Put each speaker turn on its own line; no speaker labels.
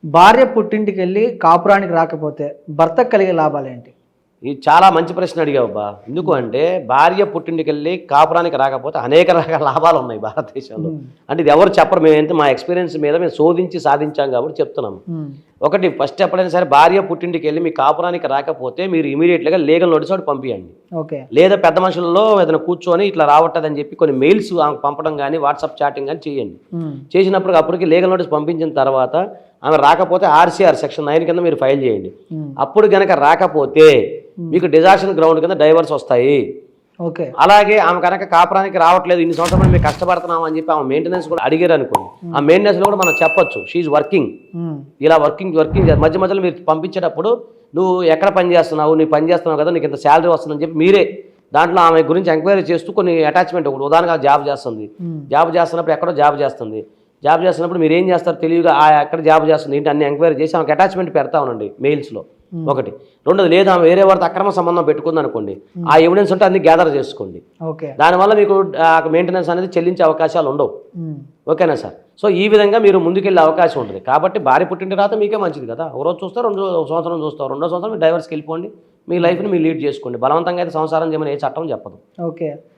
భార్య పుట్టింటికి వెళ్ళి కాపురానికి రాకపోతే భర్తకు కలిగే లాభాలేంటి?
ఇది చాలా మంచి ప్రశ్న అడిగావుబ్బా. ఎందుకు అంటే భార్య పుట్టింటికి వెళ్ళి కాపురానికి రాకపోతే అనేక రకాల లాభాలు ఉన్నాయి భారతదేశంలో. అంటే ఇది ఎవరు చెప్పరు, మేము మా ఎక్స్పీరియన్స్ మీద మేము శోధించి సాధించాం కాబట్టి చెప్తున్నాము. ఒకటి, ఫస్ట్ ఎప్పుడైనా సరే భార్య పుట్టింటికి వెళ్ళి మీ కాపురానికి రాకపోతే మీరు ఇమీడియట్గా లీగల్ నోటీస్ ఒకటి పంపించండి.
ఓకే.
లేదా పెద్ద మనుషుల్లో ఏదైనా కూర్చొని ఇట్లా రావట్టదని చెప్పి కొన్ని మెయిల్స్ పంపడం కానీ వాట్సాప్ చాటింగ్ కానీ చేయండి. చేసినప్పుడు అప్పటికి లీగల్ నోటీస్ పంపించిన తర్వాత ఆమె రాకపోతే ఆర్సీఆర్ సెక్షన్ 9 కింద మీరు ఫైల్ చేయండి. అప్పుడు కనుక రాకపోతే మీకు డిజాక్షన్ గ్రౌండ్ కింద డైవర్స్ వస్తాయి.
ఓకే.
అలాగే ఆమె కనుక కాపురానికి రావట్లేదు, ఇన్ని సంవత్సరాలు మేము కష్టపడుతున్నాం అని చెప్పి ఆమె మెయింటెనెన్స్ కూడా అడిగారు అనుకోండి, ఆ మెయింటెనెన్స్ కూడా మనం చెప్పొచ్చు షీఈ్ వర్కింగ్, ఇలా వర్కింగ్ మధ్య మధ్యలో మీరు పంపించేటప్పుడు నువ్వు ఎక్కడ పని చేస్తున్నావు, నీ పని చేస్తున్నావు కదా, నీకు ఇంత శాలరీ వస్తుందని చెప్పి మీరే దాంట్లో ఆమె గురించి ఎంక్వైరీ చేస్తూ కొన్ని అటాచ్మెంట్, ఒకటి ఉదాహరణగా జాబ్ చేస్తుంది, జాబ్ చేస్తున్నప్పుడు ఎక్కడో జాబ్ చేస్తుంది, జాబ్ చేస్తున్నప్పుడు మీరు ఏం చేస్తారు తెలివిగా ఎక్కడ జాబ్ చేస్తుంది ఏంటి అన్ని ఎంక్వైరీ చేసి ఆమెకు అటాచ్మెంట్ పెడతా ఉండండి మెయిల్స్లో. ఒకటి. రెండోది, లేదా ఆమె వేరే వారితో అక్రమ సంబంధం పెట్టుకుంది అనుకోండి, ఆ ఎవిడెన్స్ ఉంటే అన్ని గ్యాదర్ చేసుకోండి. దానివల్ల మీకు మెయింటెనెన్స్ అనేది చెల్లించే అవకాశాలు ఉండవు. ఓకేనా సార్? సో ఈ విధంగా మీరు ముందుకెళ్ళే అవకాశం ఉంటుంది. కాబట్టి భార్య పుట్టిన తర్వాత మీకే మంచిది కదా. ఒక రోజు చూస్తారు, ఒక సంవత్సరం చూస్తారు, రెండో సంవత్సరం మీరు డైవర్స్కి వెళ్ళిపోండి, మీ లైఫ్ని మీరు లీడ్ చేసుకోండి. బలవంతంగా అయితే సంసారం చేయమని ఏ చట్టం చెప్పదు.
ఓకే.